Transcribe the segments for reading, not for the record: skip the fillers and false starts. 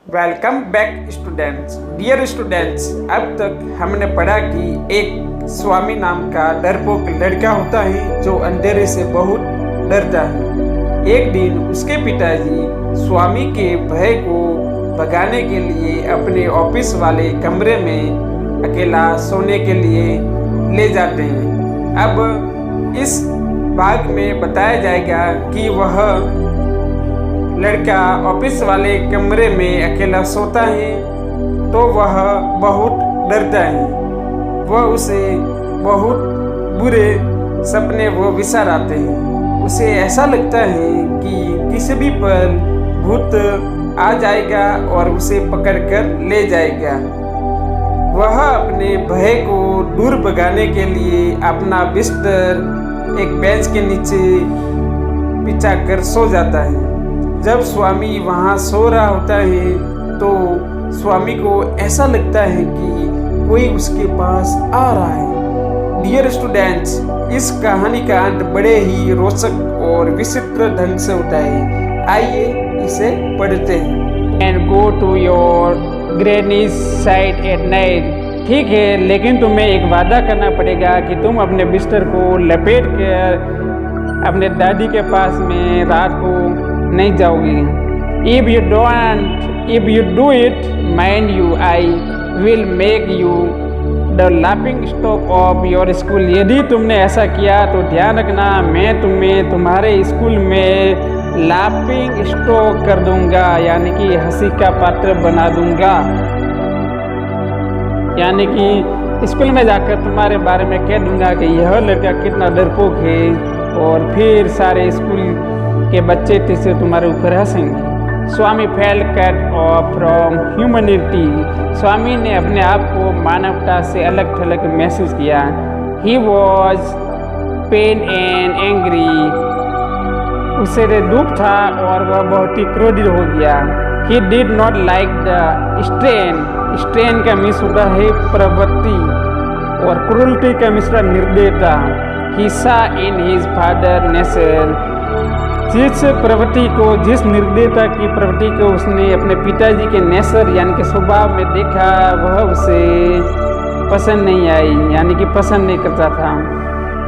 Welcome back students. Dear students, अब तक हमने पढ़ा कि एक स्वामी नाम का डरपोक लड़का होता है जो अंधेरे से बहुत डरता है। एक दिन उसके पिताजी स्वामी के भय को भगाने के लिए अपने ऑफिस वाले कमरे में अकेला सोने के लिए ले जाते हैं। अब इस भाग में बताया जाएगा कि वह लड़का ऑफिस वाले कमरे में अकेला सोता है तो वह बहुत डरता है। वह उसे बहुत बुरे सपने वो विचार आते हैं। उसे ऐसा लगता है कि किसी भी पल भूत आ जाएगा और उसे पकड़कर ले जाएगा। वह अपने भय को दूर भगाने के लिए अपना बिस्तर एक बेंच के नीचे बिछा कर सो जाता है। जब स्वामी वहाँ सो रहा होता है तो स्वामी को ऐसा लगता है कि कोई उसके पास आ रहा है। डियर स्टूडेंट्स, इस कहानी का अंत बड़े ही रोचक और विचित्र ढंग से होता है। आइए इसे पढ़ते हैं। And go to your granny's side at night. ठीक है, लेकिन तुम्हें एक वादा करना पड़ेगा कि तुम अपने बिस्तर को लपेट कर अपने दादी के पास में रात को नहीं जाओगी। If you do it, mind you, I will make you the laughing stock of your school. यदि तुमने ऐसा किया तो ध्यान रखना, मैं तुम्हें तुम्हारे स्कूल में लाफिंग स्टॉक कर दूंगा, यानी कि हंसी का पात्र बना दूंगा। यानी कि स्कूल में जाकर तुम्हारे बारे में कह दूंगा कि यह लड़का कितना डरपोक है, और फिर सारे स्कूल के बच्चे से तुम्हारे ऊपर हंसेंगे। Swami felt cut off from humanity. Swami ने अपने आप को मानवता से अलग थलग महसूस किया। He was pain and angry. उसे दुख था और वह बहुत ही क्रोधित हो गया। He did not like the strain का मिस होता है प्रवृत्ति, और क्रूरटी का मिश्रा निर्दयता। ही सा इन हिज फादर नेचर। जिस निर्दयता की प्रवृत्ति को उसने अपने पिताजी के नेचर यानी कि स्वभाव में देखा, वह उसे पसंद नहीं आई, यानी कि पसंद नहीं करता था।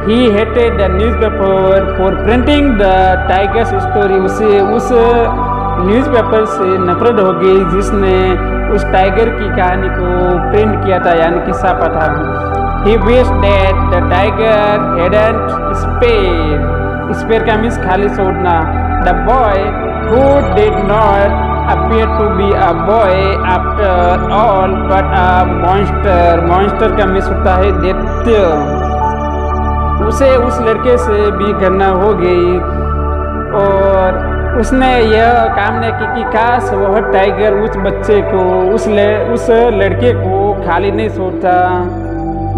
He hated the newspaper for printing the tiger's story. उसे उस न्यूज़पेपर से नफरत हो गई जिसने उस टाइगर की कहानी को प्रिंट किया था, यानी कि छापा था। He wished that the tiger hadn't spare का मीन्स खाली छोड़ना। The boy who did not appear to be a boy after all but a monster का मीन्स होता है दैत्य। उसे उस लड़के से भी घृणा हो गई और उसने यह कामना की कि काश वह टाइगर उस बच्चे को उस लड़के को खाली नहीं छोड़ता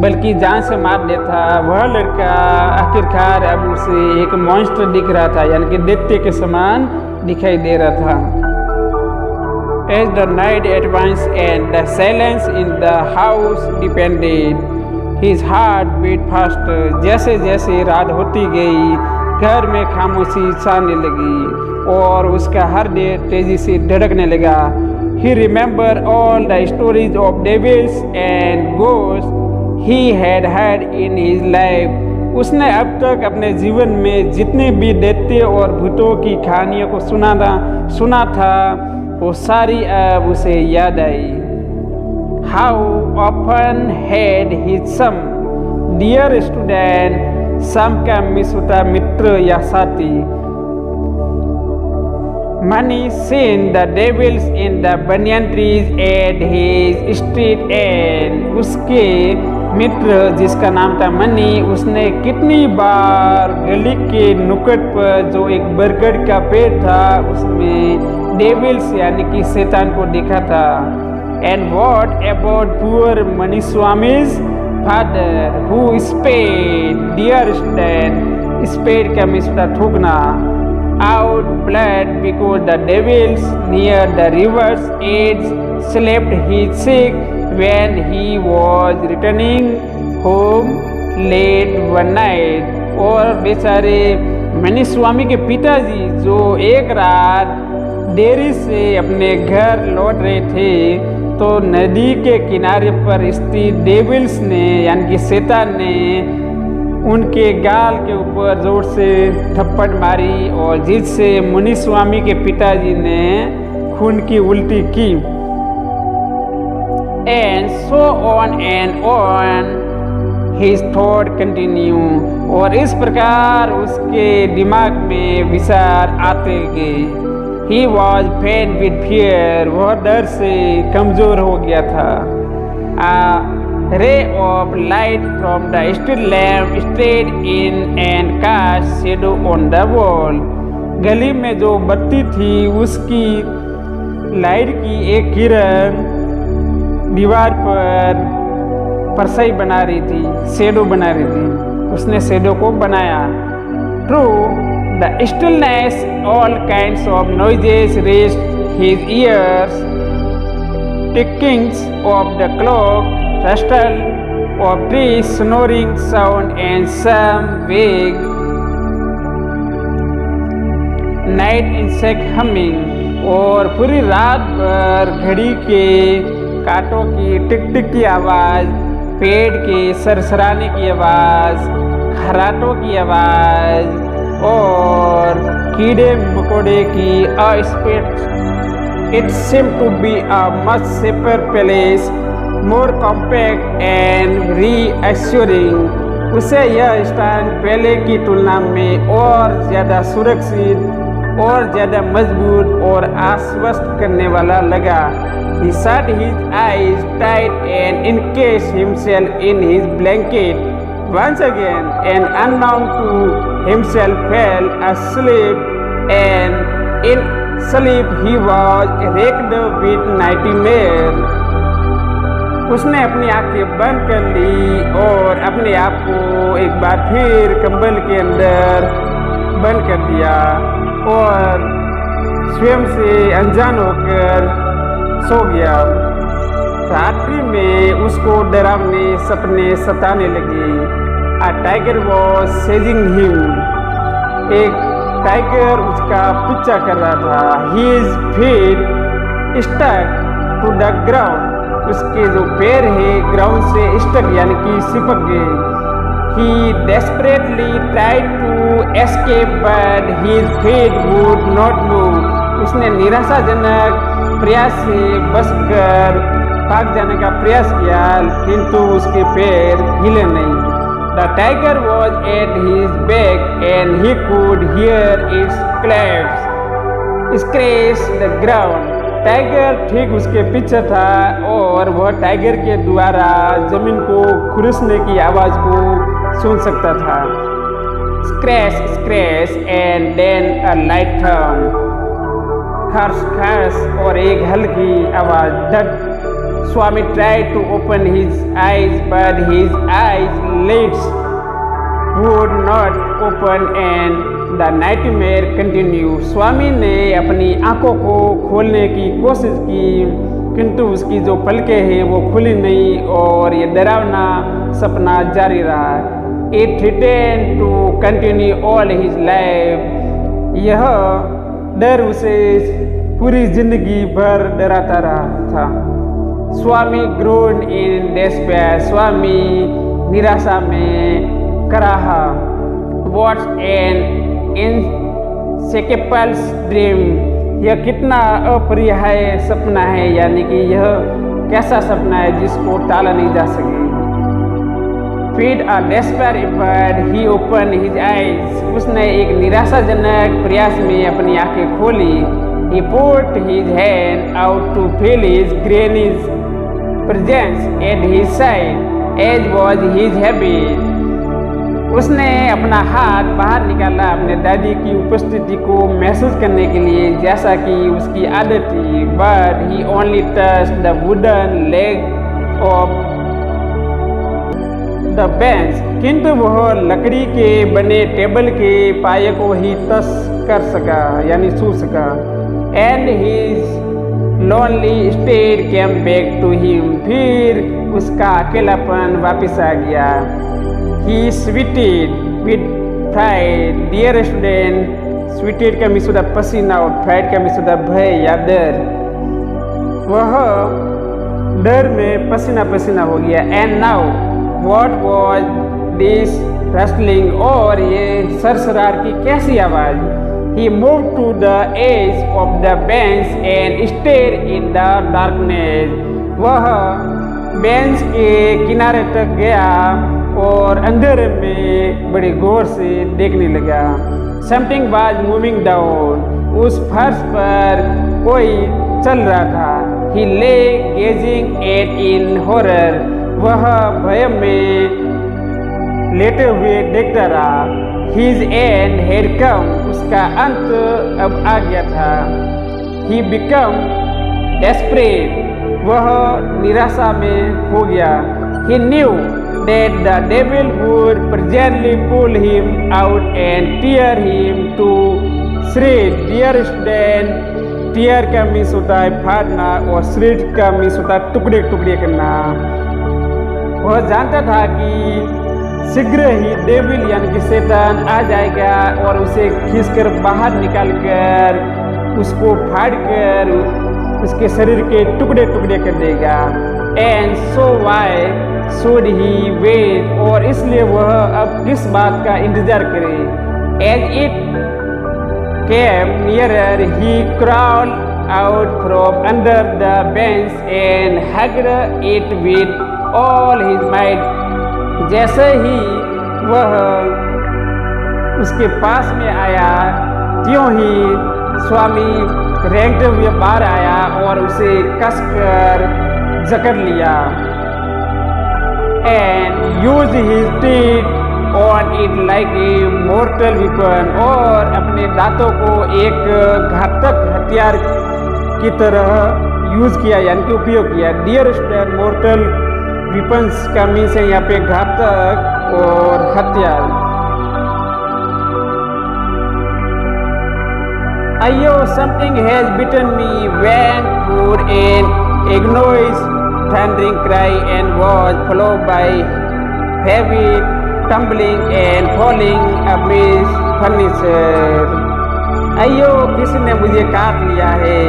बल्कि जान से मार देता। वह लड़का आखिरकार अब उसे एक मॉन्स्टर दिख रहा था, यानी कि दैत्य के समान दिखाई दे रहा था। As the night advanced and the silence in the house deepened, his heart beat faster. जैसे जैसे रात होती गई, घर में खामोशी छाने लगी और उसका हृदय तेजी से धड़कने लगा। He remembered all the stories of devils and ghosts he had heard in his life. उसने अब तक अपने जीवन में जितने भी दैत्य और भूतों की कहानियों को सुना था वो सारी अब उसे याद आई। How often had he some? Dear student, some का मिस होता मित्र या साथी। Many seen the devils in the banyan trees at his street end. उसके मित्र जिसका नाम था मनी, उसने कितनी बार गली के नुक्कड़ पर जो एक बरगद का पेड़ था उसमें डेविल्स यानी कि शैतान को देखा था। And what about poor Mani Swami's father who spade. Dear student, spade का मिसरा ठोकना। Out blood because the devil's near the river's edge slept he sick when he was returning home late one night. और बेचारे मनी स्वामी के पिताजी जो एक रात देरी से अपने घर लौट रहे थे तो नदी के किनारे पर स्थित डेविल्स ने यानी कि शैतान ने उनके गाल के ऊपर जोर से थप्पड़ मारी और जिससे मुनि स्वामी के पिताजी ने खून की उल्टी की। And so on his thought continue, और इस प्रकार उसके दिमाग में विचार आते गए। He was faint with fear, वह डर से कमजोर हो गया था। A ray of light from the street lamp strayed in and cast shadow on the wall, गली में जो बत्ती थी उसकी लाइट की एक किरण दीवार पर परछाई बना रही थी, शेडो बना रही थी। उसने शेडो को बनाया। True the stillness all kinds of noises reached his ears, tickings of the clock, rustle of trees, snoring sound and some vague night insect humming, और पूरी रात भर घड़ी के कांटों की टिक टिक की आवाज, पेड़ के सरसराने की आवाज, खराटों की आवाज और कीड़े मकोड़े की अस्पष्ट। It seemed to be a much safer place, more compact and reassuring. उसे यह स्थान पहले की तुलना में और ज़्यादा सुरक्षित और ज़्यादा मजबूत और आश्वस्त करने वाला लगा। He shut his eyes tight and encased himself in his blanket. Once again, and unknown to himself, fell asleep, and in sleep he was racked with nightmare. उसने अपनी आंखें बंद कर ली और अपने आप को एक बार फिर कंबल के अंदर बंद कर दिया और स्वयं से अनजान होकर सो गया। रात्रि में उसको डरावने सपने सताने लगे। A tiger was chasing him. एक टाइगर उसका पीछा कर रहा था। His feet stuck to the ground. उसके जो पैर है ग्राउंड से स्टक यानी कि चिपक गए। He desperately tried to escape, but his feet would not move. उसने निराशाजनक प्रयास से बचकर भाग जाने का प्रयास किया किंतु उसके पैर हिले नहीं। The tiger was at his back and he could hear its claws scratch the ground. Tiger ठीक उसके पीछे था और वह टाइगर के द्वारा जमीन को खुरसने की आवाज को सुन सकता था। Scratch, scratch and then a light thump. खर्च खर्च और एक हल्की आवाज धट। स्वामी tried to open his eyes but his eyelids would not open and the nightmare continued. स्वामी ने अपनी आंखों को खोलने की कोशिश की किंतु उसकी जो पलकें हैं वो खुली नहीं और ये डरावना सपना जारी रहा। It threatened to continue all his life. यह डर उसे पूरी जिंदगी भर डराता रहा था। स्वामी groaned in despair. स्वामी निराशा में कराहा। What's an inscrutable dream? यह कितना अपरिहार्य सपना है, यानी कि यह कैसा सपना है जिसको टाला नहीं जा सके। With a desperate effort, he opened his eyes. उसने एक निराशाजनक प्रयास में अपनी आंखें खोली। He put his hand out to feel his granny's presence at his side, as was his habit. उसने अपना हाथ बाहर निकाला अपने दादी की उपस्थिति को महसूस करने के लिए जैसा कि उसकी आदत थी। But he only touched the wooden leg of the bench. किंतु वह लकड़ी के बने टेबल के पाये को ही टच कर सका यानी छू सका। And his lonely state came back to him. फिर उसका अकेलापन वापस आ गया। He sweated with pride. Dear student, sweetened का मीन्स होता है पसीना और फ्राइड का मीन्स होता है भय या डर। वह डर में पसीना पसीना हो गया। And now what was this rustling, और ये सरसरार की कैसी आवाज। He move to the edge of the bench and stare in the darkness, वह बेंच के किनारे तक गया और अंधेरे में बड़े गौर से देखने लगा। समथिंग वाज मूविंग डाउन, उस फर्श पर कोई चल रहा था। ही ले गेजिंग एट इन हॉरर, वह भय में लेटे हुए देखता रहा। हिज एंड हैड कम, उसका अंत अब आ गया था। ही बिकम डेस्परेट, वह निराशा में हो गया। ही new that the devil would presently pull him out and tear him to shreds. tear का मीन्स होता है फाड़ना और shred का मीन्स होता है टुकड़े टुकड़े करना। वह जानता था कि शीघ्र ही डेविल यानी कि शैतान आ जाएगा और उसे खींचकर बाहर निकाल कर उसको फाड़ कर उसके शरीर के टुकड़े टुकड़े कर देगा। And so why should he wait, और इसलिए वह अब किस बात का इंतजार करे। As it came nearer he crawled out from under the bench and hugged it with all his might. जैसे ही वह उसके पास में आया त्यों ही स्वामी रेंगते हुए बाहर आया और उसे कसकर जकड़ लिया। and used his teeth on it like a mortal weapon, और अपने दांतों को एक घातक हथियार की तरह यूज किया यानी कि उपयोग किया। डियर स्टूडेंट, मोर्टल वेपन्स का मीन्स है यहाँ पे घातक और हथियार। अयो something has bitten me when for an agonised thundering cry and was followed by heavy tumbling and falling amidst furniture. अयो किसने मुझे काट लिया है,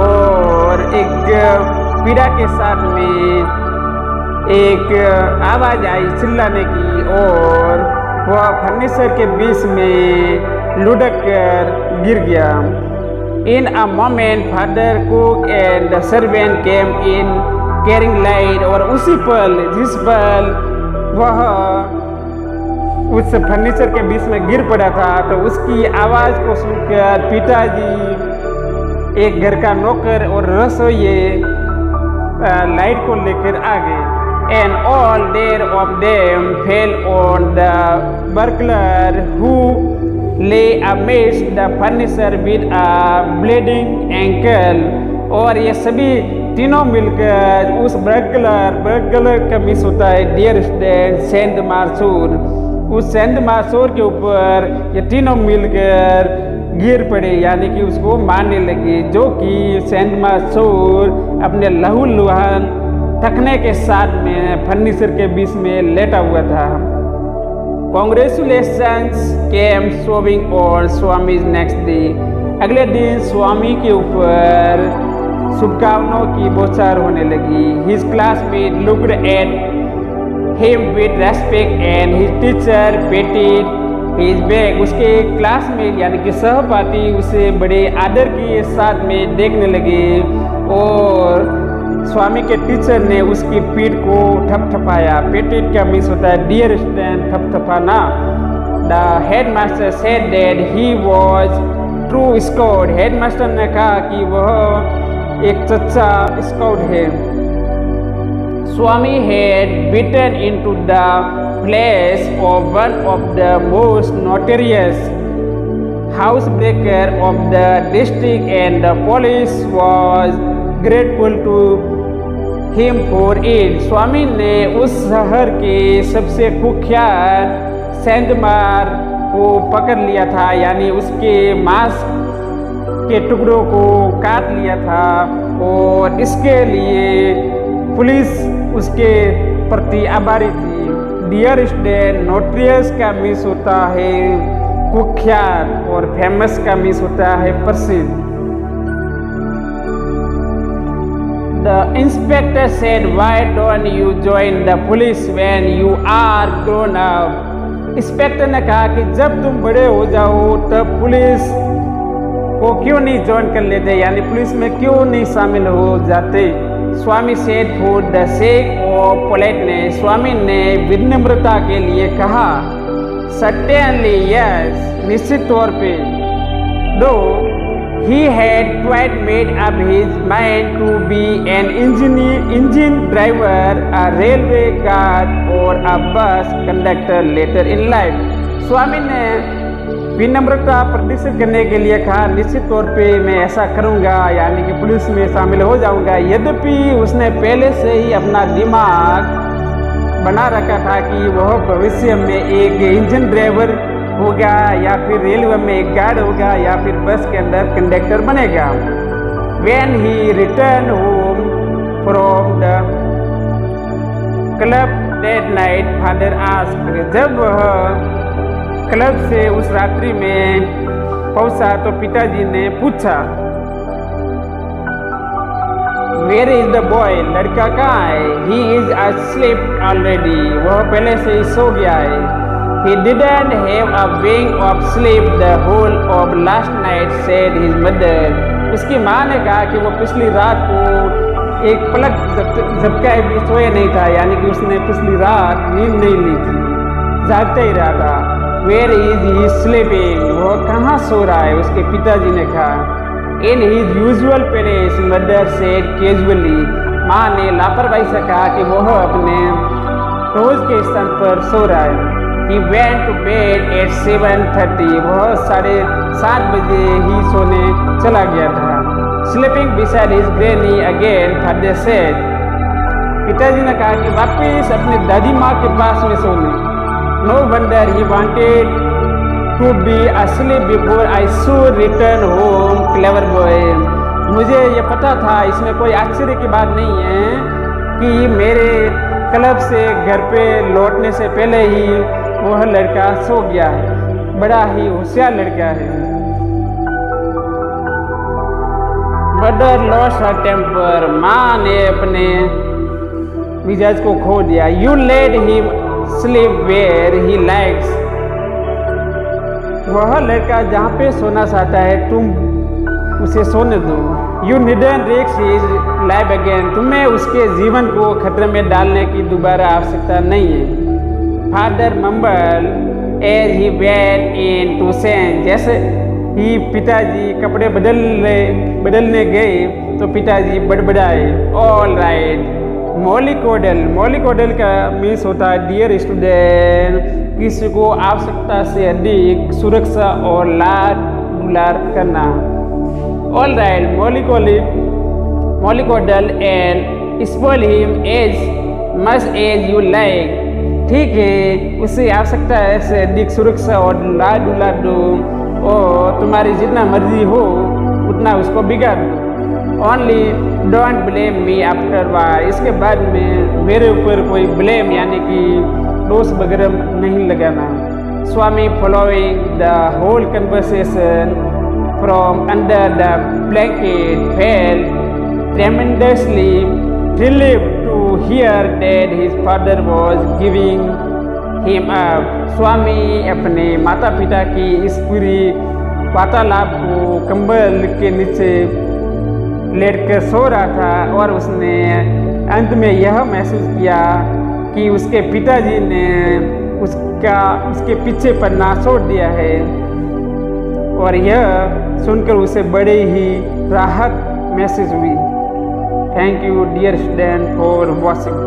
और एक पीड़ा के साथ में एक आवाज आई चिल्लाने की और वह फर्नीचर के बीच में लुढ़क कर गिर गया। In a moment, father, cook and the servant came in carrying light, और उसी पल जिस पल वह उस फर्नीचर के बीच में गिर पड़ा था तो उसकी आवाज को सुनकर पिताजी एक घर का नौकर और रसोइये लाइट को लेकर आ गए। And all there of them fell on the burglar who lay amidst the furniture with a bleeding ankle, और ये सभी तीनों मिलकर उस बर्गलर का मिस होता है डियर स्टूडेंट सेंट मार्सूर, उस सेंट मार्सूर के ऊपर ये तीनों मिलकर गिर पड़े यानी कि उसको मारने लगे, जो कि सेंट मार्सूर अपने लहूलुहान थकने के साथ में फर्नीचर के बीच में लेटा हुआ था। Congratulations came showing on Swami's next day. अगले दिन स्वामी के ऊपर शुभकामनाओं की बौछार होने लगी। His classmate looked at him with respect and his teacher patted his back. उसके क्लासमेट यानी कि सहपाठी उसे बड़े आदर के साथ में देखने लगे और स्वामी के टीचर ने उसकी पीठ को ठपठपाया। पेटेड का मीन्स होता है डियर स्टूडेंट ठपठपाना। The headmaster said that he was true scout, headmaster ने कहा कि वह एक सच्चा स्काउट है। Swami had beaten into the flesh of one of the most notorious house breaker of the district and the police was grateful to him for it. Swami ने उस शहर के सबसे कुख्यात सेंधमार को पकड़ लिया था यानी उसके मांस के टुकड़ों को काट लिया था और इसके लिए पुलिस उसके प्रति आभारी थी। डियर स्टूडेंट, नोटोरियस का मीन्स होता है कुख्यात और फेमस का मीन्स होता है प्रसिद्ध। The inspector said, "Why don't you join the police when you are grown up?" Inspector ने कहा कि जब तुम बड़े हो जाओ तब पुलिस को क्यों नहीं ज्वाइन कर लेते, यानी पुलिस में क्यों नहीं शामिल हो जाते। Swami said for the sake of politeness, Swami ने विनम्रता के लिए कहा। सर्टेनली यस, निश्चित तौर पे। दो he had quite made up his mind to be an engine driver, a railway guard or a bus conductor later in life। स्वामी ने विनम्रता प्रदर्शित करने के लिए कहा, निश्चित तौर पे मैं ऐसा करूंगा, यानी कि पुलिस में शामिल हो जाऊंगा। यद्यपि उसने पहले से ही अपना दिमाग बना रखा था कि वह भविष्य में एक इंजन ड्राइवर होगा, या फिर रेलवे में एक गार्ड होगा, या फिर बस के अंदर कंडक्टर बनेगा। When he returned home from the club that night, father asked, जब वह क्लब से उस रात्रि में पहुंचा तो पिताजी ने पूछा, Where is the boy? लड़का कहाँ है? He is asleep already, वह पहले से ही सो गया है। He didn't have a wink of sleep the whole of last night, said his mother। उसकी माँ ने कहा कि वो पिछली रात को एक पलक झपकाए भी सोया नहीं था, यानी कि उसने पिछली रात नींद नहीं ली थी, जागता ही रहा था। Where is he sleeping? वो कहाँ सो रहा है? उसके पिताजी ने कहा। In his usual place, mother said casually। माँ ने लापरवाही से कहा कि वह अपने रोज के स्थान पर सो रहा है। He went to bed at 7:30। वह 7:30 बजे ही सोने चला गया था। Sleeping beside his granny again, father said। पिताजी ने कहा कि वापिस अपनी दादी माँ के पास में सोने। No wonder he wanted to be asleep before I should return home, clever boy। मुझे ये पता था, इसमें कोई आश्चर्य की बात नहीं है कि मेरे क्लब से घर पे लौटने से पहले ही वह लड़का सो गया है। बड़ा ही होशियार लड़का है। मदर लॉस्ट हर टेम्पर, माँ ने अपने मिजाज को खो दिया। You let him sleep where he likes, वह लड़का जहाँ पे सोना चाहता है तुम उसे सोने दो। You needn't risk his life again, तुम्हें उसके जीवन को खतरे में डालने की दोबारा आवश्यकता नहीं है। Father mumble as he went in to change, जैसे ही पिताजी कपड़े बदलने गए तो पिताजी बड़बड़ाए। ऑल राइट मोलिकोडल, मोलिकोडल का मीन्स होता है डियर स्टूडेंट, किसी को आवश्यकता से अधिक सुरक्षा और लाड दुलार करना। All right mollycoddle and spoil him as much as you like, ठीक है उसे आवश्यकता है से अधिक सुरक्षा और लाड दुलार दो, और तुम्हारी जितना मर्जी हो उतना उसको बिगाड़ दो। Only don't blame me afterwards, इसके बाद में मेरे ऊपर कोई ब्लेम यानी कि दोष वगैरह नहीं लगाना। Swami following the whole conversation from under the blanket felt tremendously relieved to hear that his father was giving him up। स्वामी अपने माता पिता की इस पूरी वार्तालाप को कंबल के नीचे लेटकर सो रहा था, और उसने अंत में यह महसूस किया कि उसके पिताजी ने उसके पीछे पड़ना छोड़ दिया है, और यह सुनकर उसे बड़ी ही राहत महसूस हुई। Thank you dear student for watching.